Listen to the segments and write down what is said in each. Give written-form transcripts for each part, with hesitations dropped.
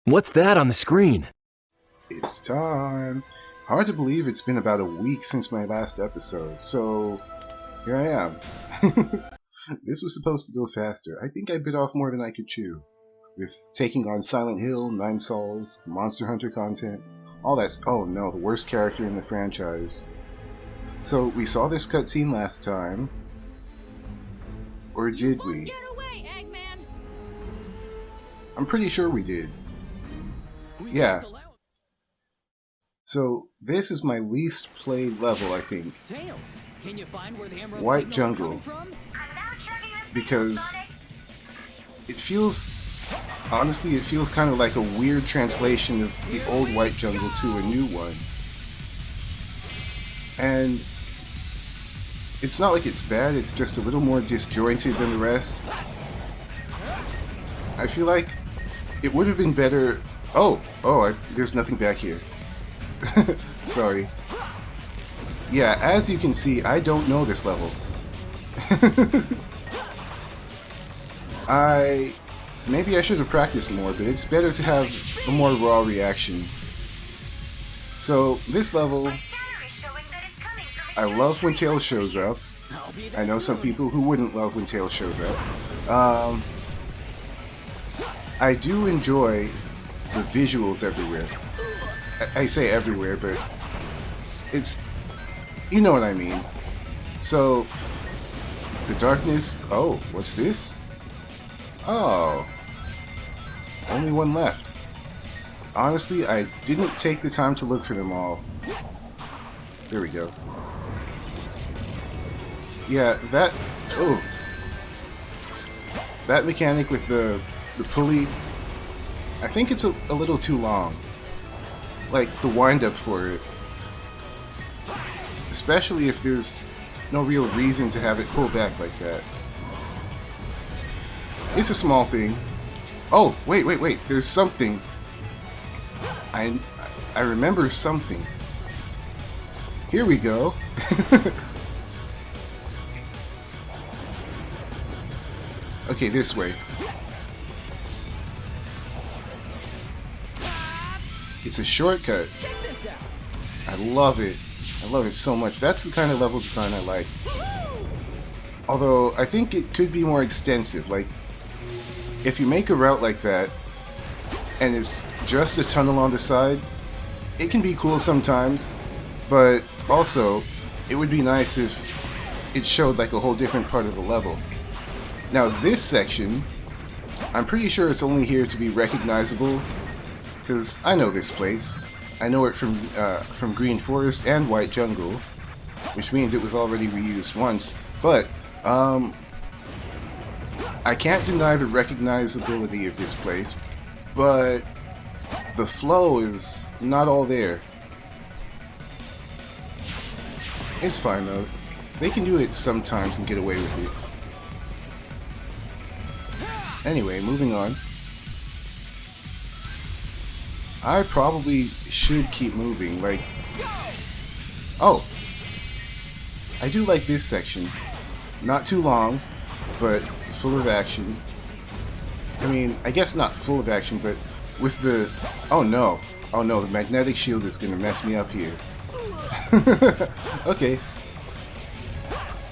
What's that on the screen? It's time. Hard to believe it's been about a week since my last episode, so here I am. This was supposed to go faster. I think I bit off more than I could chew. With taking on Silent Hill, Nine Sols, the Monster Hunter content, all that's oh no, the worst character in the franchise. So we saw this cutscene last time. Or did we? Get away, Eggman! I'm pretty sure we did. Yeah. So this is my least played level, I think. Tails, can you find where the emerald White signal is Jungle. coming from? Because it feels, honestly, it feels kind of like a weird translation of the old White Jungle to a new one. And it's not like it's bad, it's just a little more disjointed than the rest. I feel like it would have been better. There's nothing back here. Sorry. Yeah, as you can see, I don't know this level. Maybe I should have practiced more, but it's better to have a more raw reaction. So, this level, I love when Tails shows up. I know some people who wouldn't love when Tails shows up. I do enjoy the visuals everywhere. I say everywhere, but it's, you know what I mean. So, the darkness, oh, what's this? Oh, only one left. Honestly, I didn't take the time to look for them all. There we go. Yeah, that mechanic with the pulley, I think it's a little too long. Like, the wind-up for it. Especially if there's no real reason to have it pull back like that. It's a small thing. Oh, wait, there's something. I remember something. Here we go. Okay, this way. It's a shortcut. I love it. I love it so much. That's the kind of level design I like. Although, I think it could be more extensive. Like, if you make a route like that, and it's just a tunnel on the side, it can be cool sometimes, but also, it would be nice if it showed like a whole different part of the level. Now this section, I'm pretty sure it's only here to be recognizable, because I know this place. I know it from Green Forest and White Jungle, which means it was already reused once, but I can't deny the recognizability of this place, but the flow is not all there. It's fine though. They can do it sometimes and get away with it. Anyway, moving on. I probably should keep moving, like... Oh! I do like this section. Not too long, but full of action. I mean, I guess not full of action, but with the... Oh no, the magnetic shield is gonna mess me up here. Okay.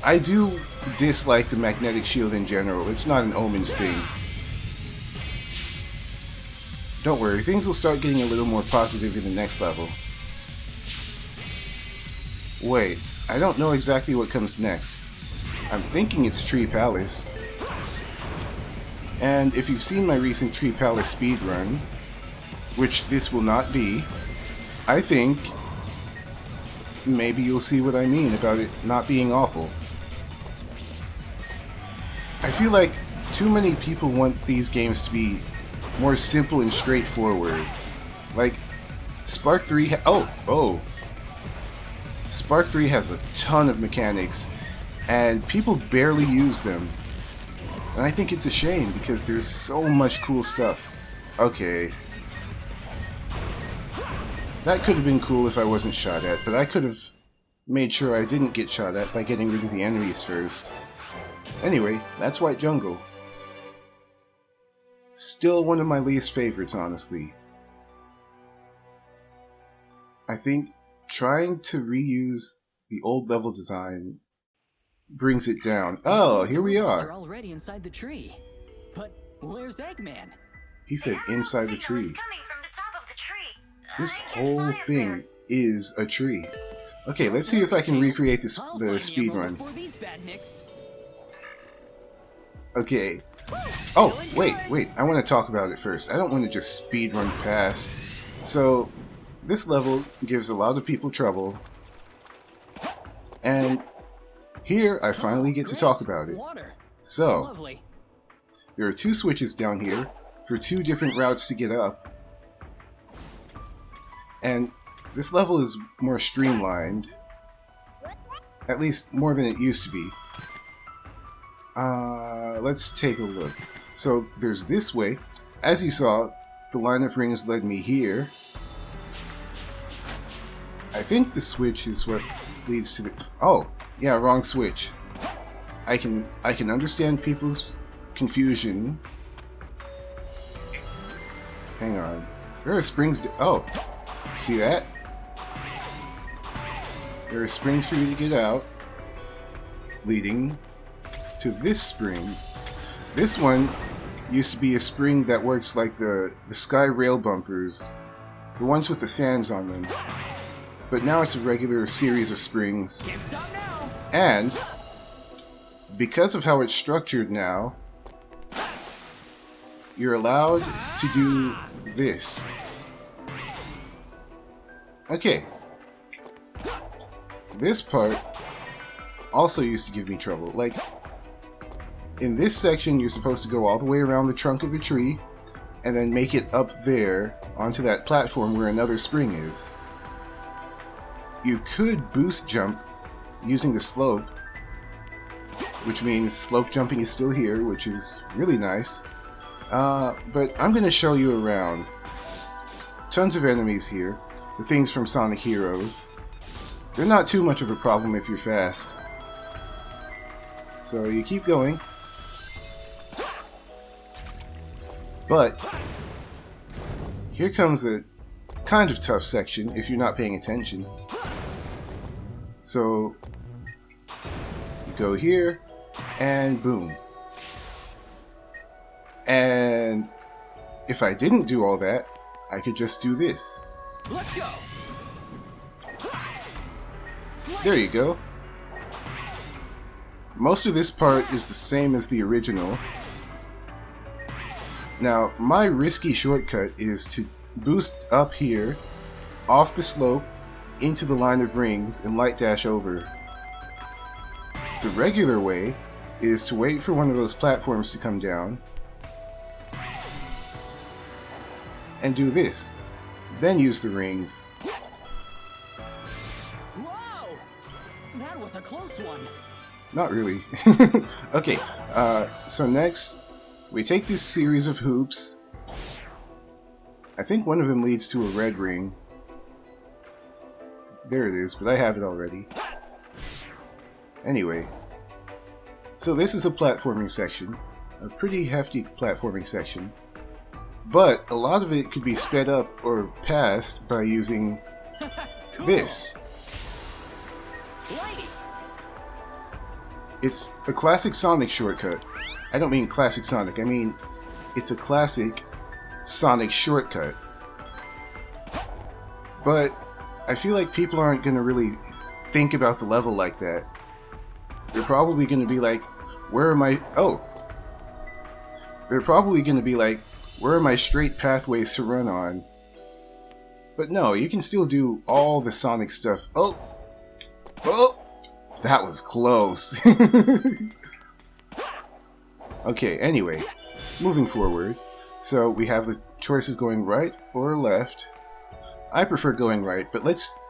I do dislike the magnetic shield in general. It's not an Omens thing. Don't worry, things will start getting a little more positive in the next level. Wait, I don't know exactly what comes next. I'm thinking it's Tree Palace. And if you've seen my recent Tree Palace speedrun, which this will not be, I think maybe you'll see what I mean about it not being awful. I feel like too many people want these games to be more simple and straightforward. Like, Spark 3 Spark 3 has a ton of mechanics, and people barely use them. And I think it's a shame, because there's so much cool stuff. Okay. That could have been cool if I wasn't shot at, but I could have made sure I didn't get shot at by getting rid of the enemies first. Anyway, that's White Jungle. Still one of my least favorites, honestly. I think trying to reuse the old level design brings it down. Oh, here we Robots are are. already inside the tree. But where's Eggman? He said inside the tree. Coming from the top of the tree. This I whole fire thing is a tree. Okay, let's see if I can recreate this I'll the find speed Emerald run. before these badniks. Okay. Oh, wait. I want to talk about it first. I don't want to just speed run past. So, this level gives a lot of people trouble. And here, I finally get to talk about it. Water. So, Lovely. there are 2 switches down here for 2 different routes to get up. And this level is more streamlined. At least more than it used to be. Let's take a look. So there's this way. As you saw, the line of rings led me here. I think the switch is what leads to the... Oh, yeah, wrong switch. I can understand people's confusion. Hang on. There are springs... Oh, see that? There are springs for you to get out, leading to this spring. This one used to be a spring that works like the sky rail bumpers, the ones with the fans on them. But now it's a regular series of springs. Can't stop now. And because of how it's structured now, you're allowed to do this. Okay. This part also used to give me trouble. Like, in this section, you're supposed to go all the way around the trunk of the tree and then make it up there onto that platform where another spring is. You could boost jump using the slope, which means slope jumping is still here, which is really nice. But I'm going to show you around. Tons of enemies here. The things from Sonic Heroes. They're not too much of a problem if you're fast. So you keep going. But here comes a kind of tough section if you're not paying attention. So you go here and boom. And if I didn't do all that, I could just do this. Let's go. There you go. Most of this part is the same as the original. Now, my risky shortcut is to boost up here, off the slope, into the line of rings, and light dash over. The regular way is to wait for one of those platforms to come down, and do this. Then use the rings. Whoa! That was a close one. Not really. Okay, so next, we take this series of hoops. I think one of them leads to a red ring. There it is, but I have it already. Anyway, so this is a platforming section. A pretty hefty platforming section. But a lot of it could be sped up or passed by using this. Lighty. It's a classic Sonic shortcut. I don't mean classic Sonic, I mean it's a classic Sonic shortcut. But I feel like people aren't going to really think about the level like that. They're probably going to be like, where are my... Oh! They're probably going to be like, where are my straight pathways to run on? But no, you can still do all the Sonic stuff. Oh! Oh! That was close. Okay, anyway, moving forward. So we have the choice of going right or left. I prefer going right, but let's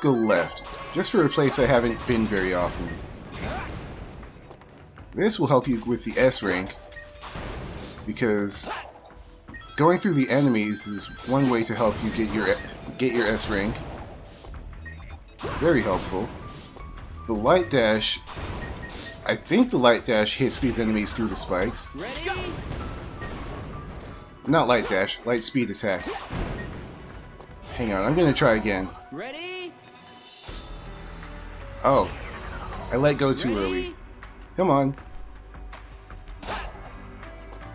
go left, just for a place I haven't been very often. This will help you with the S rank, because going through the enemies is one way to help you get your S rank. Very helpful. The light dash, I think the light dash hits these enemies through the spikes. Ready? Not light dash, light speed attack. Hang on, I'm gonna try again. Ready? Oh, I let go too early. Come on.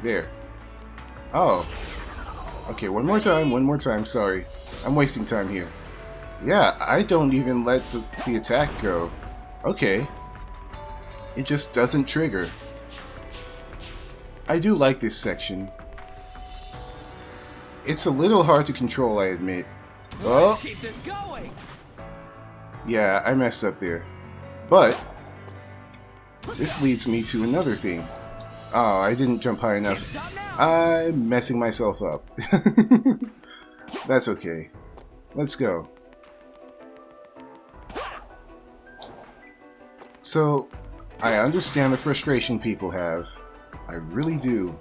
There. Oh. Okay, one more time, sorry. I'm wasting time here. Yeah, I don't even let the attack go. Okay. It just doesn't trigger. I do like this section. It's a little hard to control, I admit. Oh! Keep this going. Yeah, I messed up there. But this leads me to another thing. Oh, I didn't jump high enough. I'm messing myself up. That's okay. Let's go. So, I understand the frustration people have. I really do.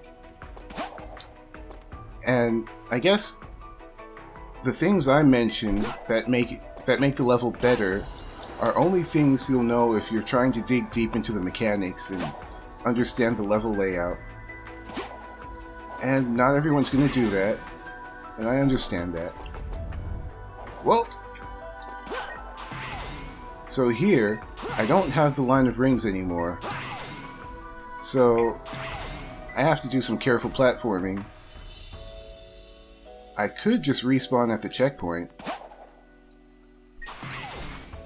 And I guess the things I mentioned that make the level better are only things you'll know if you're trying to dig deep into the mechanics and understand the level layout. And not everyone's gonna do that, and I understand that. Well, so here, I don't have the line of rings anymore, so I have to do some careful platforming. I could just respawn at the checkpoint.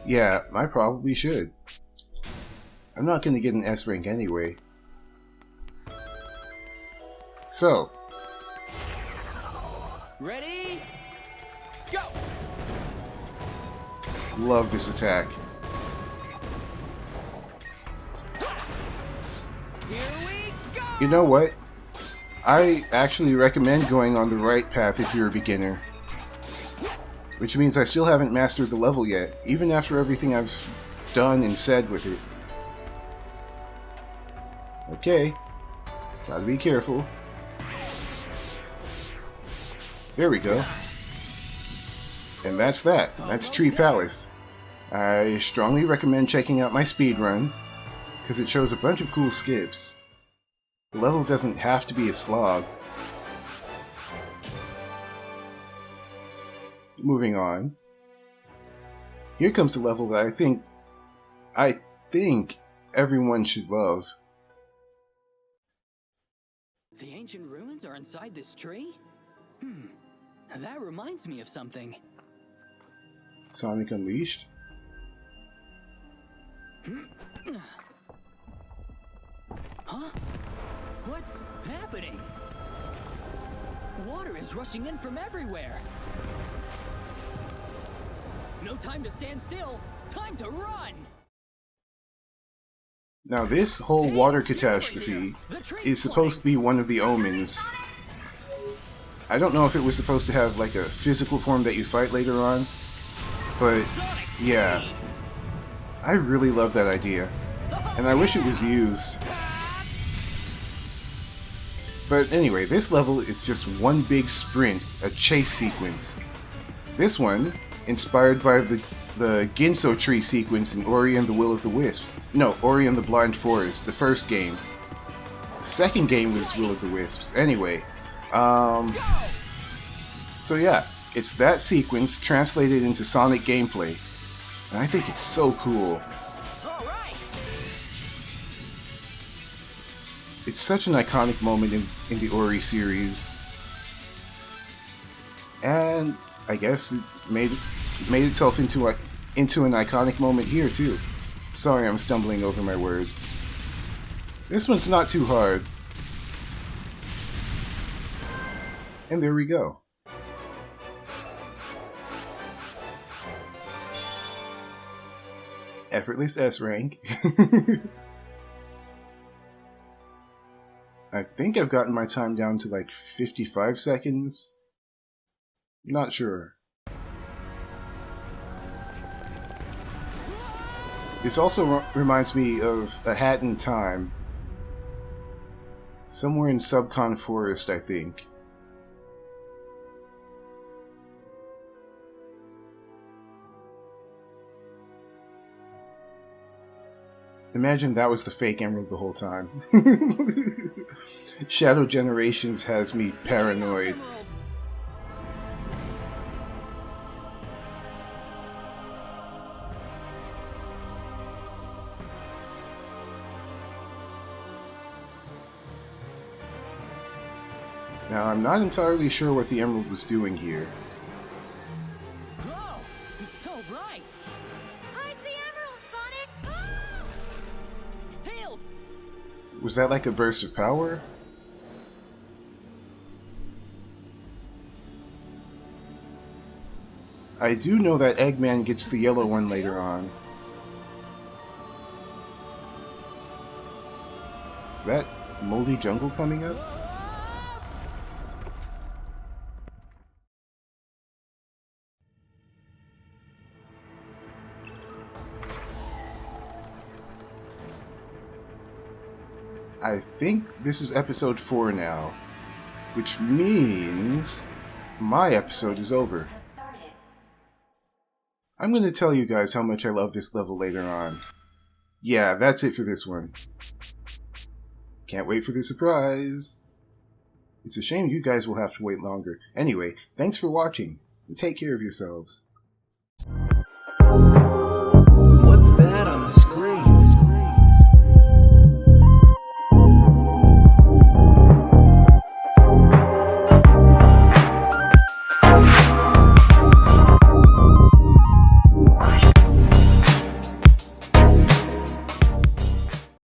Yeah, I probably should. I'm not gonna get an S rank anyway. So, Ready? Go. love this attack. Here we go. You know what? I actually recommend going on the right path if you're a beginner. Which means I still haven't mastered the level yet, even after everything I've done and said with it. Okay. Gotta be careful. There we go. And that's that. That's Tree Palace. I strongly recommend checking out my speedrun, because it shows a bunch of cool skips. The level doesn't have to be a slog. Moving on. Here comes a level that I think everyone should love. The ancient ruins are inside this tree? That reminds me of something. Sonic Unleashed? Huh? What's happening? Water is rushing in from everywhere. No time to stand still. Time to run. Now this whole water catastrophe is supposed to be one of the Omens. I don't know if it was supposed to have like a physical form that you fight later on, but yeah, I really love that idea, and I wish it was used. But anyway, this level is just one big sprint, a chase sequence. This one, inspired by the Ginso tree sequence in Ori and the Will of the Wisps. No, Ori and the Blind Forest, the first game. The second game was Will of the Wisps. Anyway, so yeah, it's that sequence translated into Sonic gameplay, and I think it's so cool. It's such an iconic moment in the Ori series, and I guess it made itself into an iconic moment here too. Sorry, I'm stumbling over my words. This one's not too hard. And there we go. Effortless S rank. I think I've gotten my time down to like 55 seconds. Not sure. This also reminds me of A Hat in Time. Somewhere in Subcon Forest, I think. Imagine that was the fake emerald the whole time. Shadow Generations has me paranoid. Now, I'm not entirely sure what the emerald was doing here. Whoa! It's so bright! Hide the emerald, Sonic! Tails! Was that like a burst of power? I do know that Eggman gets the yellow one later on. Is that Moldy Jungle coming up? I think this is episode 4 now, which means my episode is over. I'm going to tell you guys how much I love this level later on. Yeah, that's it for this one. Can't wait for the surprise. It's a shame you guys will have to wait longer. Anyway, thanks for watching, and take care of yourselves.